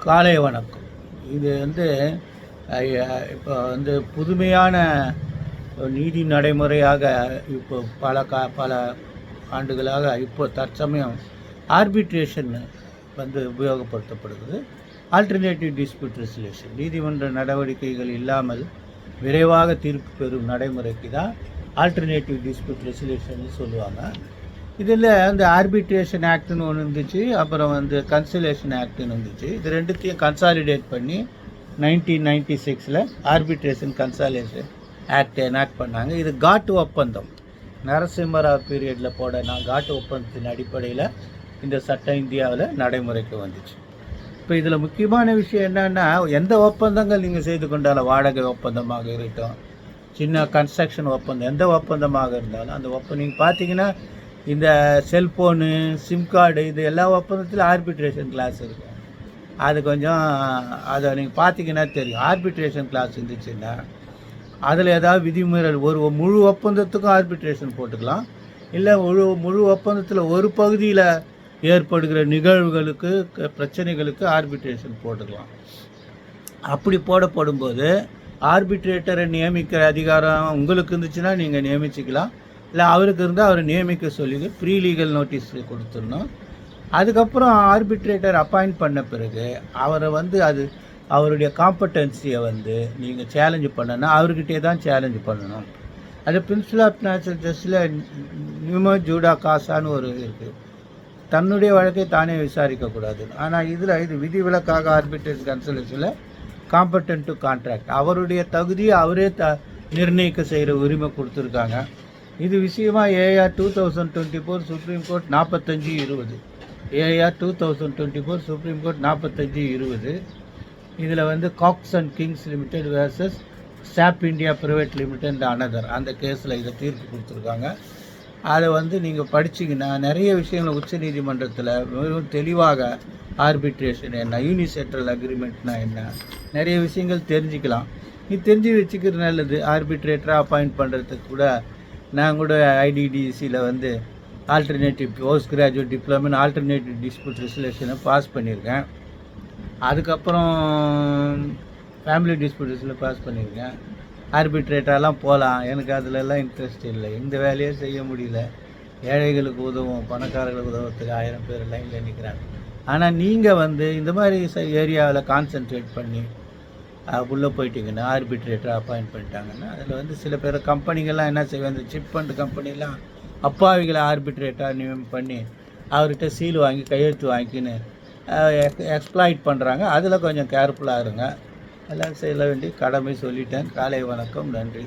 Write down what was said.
காலை வணக்கம். இது இப்போ புதுமையான நீதி நடைமுறையாக இப்போ பல ஆண்டுகளாக இப்போ தற்சமயம் ஆர்பிட்ரேஷன் உபயோகப்படுத்தப்படுகிறது. ஆல்டர்னேட்டிவ் டிஸ்பியூட் ரெசல்யூஷன், நீதிமன்ற நடவடிக்கைகள் இல்லாமல் விரைவாக தீர்ப்பு பெறும் நடைமுறைக்கு தான் ஆல்டர்னேட்டிவ் டிஸ்பியூட் ரெசல்யூஷன் சொல்லுவாங்க. இதில் ஆர்பிட்ரேஷன் ஆக்ட்னு ஒன்று இருந்துச்சு, அப்புறம் கன்சலேஷன் ஆக்ட்னு இருந்துச்சு. இது ரெண்டுத்தையும் கன்சாலிடேட் பண்ணி 1996 ஆர்பிட்ரேஷன் கன்சாலேஷன் ஆக்ட் எனாக்ட் பண்ணாங்க. இது காட்டு ஒப்பந்தம், நரசிம்மராவ் பீரியடில் காட்டு ஒப்பந்தத்தின் அடிப்படையில் இந்த சட்டம் இந்தியாவில் நடைமுறைக்கு வந்துச்சு. இப்போ இதில் முக்கியமான விஷயம் என்னென்னா, எந்த ஒப்பந்தங்கள் நீங்கள் செய்து கொண்டாலும், வாடகை ஒப்பந்தமாக இருக்கட்டும், சின்ன கன்ஸ்ட்ரக்ஷன் ஒப்பந்தம், எந்த ஒப்பந்தமாக இருந்தாலும் அந்த நீங்கள் பார்த்தீங்கன்னா இந்த செல்ஃபோனு, சிம் கார்டு, இது எல்லா ஒப்பந்தத்திலும் ஆர்பிட்ரேஷன் கிளாஸ் இருக்கும். அது கொஞ்சம் அதை நீங்கள் பார்த்தீங்கன்னா தெரியும். ஆர்பிட்ரேஷன் கிளாஸ் இருந்துச்சுன்னா அதில் ஏதாவது விதிமுறைகள், ஒரு முழு ஒப்பந்தத்துக்கும் ஆர்பிட்ரேஷன் போட்டுக்கலாம், இல்லை முழு ஒப்பந்தத்தில் ஒரு பகுதியில் ஏற்படுகிற நிகழ்வுகளுக்கு, பிரச்சனைகளுக்கு ஆர்பிட்ரேஷன் போட்டுக்கலாம். அப்படி போடப்படும்போது ஆர்பிட்ரேட்டரை நியமிக்கிற அதிகாரம் உங்களுக்கு இருந்துச்சுன்னா நீங்கள் நியமிச்சிக்கலாம், இல்லை அவருக்கு இருந்தால் அவரை நியமிக்க சொல்லி ப்ரீ லீகல் நோட்டீஸ் கொடுத்துடணும். அதுக்கப்புறம் ஆர்பிட்ரேட்டர் அப்பாயிண்ட் பண்ண பிறகு அவரை அவருடைய காம்பட்டன்சியை நீங்கள் சேலஞ்சு பண்ணனா அவர்கிட்டே தான் சேலஞ்சு பண்ணணும். அது பிரின்சிபல் ஆஃப் நேச்சுரல் ஜஸ்டிஸில் நியூமோ ஜூடா காசான்னு ஒரு இருக்குது, தன்னுடைய வழக்கை தானே விசாரிக்கக்கூடாது. ஆனால் இது விதிவிலக்காக ஆர்பிட்ரேஷன் கன்சல்டேஷனில் காம்பட்டன்ட் டு கான்ட்ராக்ட், அவருடைய தகுதியை அவரே நிர்ணயிக்க செய்கிற உரிமை கொடுத்துருக்காங்க. இது விஷயமாக AR 2024 supreme court 4520, AR 2024 supreme court 4520. இதில் Cox and Kings limited versus SAP India private limited another, அந்த கேஸில் இதை தீர்ப்பு கொடுத்துருக்காங்க. அதை நீங்கள் படிச்சிங்கன்னா நிறைய விஷயங்கள் உச்ச நீதிமன்றத்தில் மிகவும் தெளிவாக ஆர்பிட்ரேஷன் என்ன, யூனிசெட்ரல் அக்ரிமெண்ட்னா என்ன, நிறைய விஷயங்கள் தெரிஞ்சுக்கலாம். நீ தெரிஞ்சு வச்சுக்கிறது நல்லது. ஆர்பிட்ரேட்டராக அப்பாயிண்ட் பண்ணுறதுக்கு கூட நான் கூட ஐடிடிசியில் alternative post graduate diploma alternative dispute ரெசல்யூஷனை பாஸ் பண்ணியிருக்கேன். அதுக்கப்புறம் ஃபேமிலி டிஸ்பியூட்ஸில் பாஸ் பண்ணியிருக்கேன். ஆர்பிட்ரேட்டரெலாம் போகலாம், எனக்கு அதிலெல்லாம் இன்ட்ரெஸ்ட் இல்லை, இந்த வேலையே செய்ய முடியல. ஏழைகளுக்கு உதவும், பணக்காரர்களுக்கு உதவுறதுக்கு 1000 பேர் லைனில் நிற்கிறாங்க. ஆனால் நீங்கள் இந்த மாதிரி ஏரியாவில் கான்சென்ட்ரேட் பண்ணி உள்ளே போயிட்டீங்கன்னா, ஆர்பிட்ரேட்டரை அப்பாயிண்ட் பண்ணிட்டாங்கன்னா, அதில் சில பேர் கம்பெனிகள்லாம் என்ன செய்வாங்க, இந்த சிப் ஃபண்ட் கம்பெனிலாம் அப்பாவிகளை ஆர்பிட்ரேட்டராக நியமனம் பண்ணி அவர்கிட்ட சீல் வாங்கி கையெழுத்து வாங்கிக்கின்னு எக்ஸ்ப்ளாய்ட் பண்ணுறாங்க. அதில் கொஞ்சம் கேர்ஃபுல்லாக இருங்க. எல்லாம் செய்ய வேண்டிய கடமை சொல்லிட்டேன். காலை வணக்கம், நன்றி.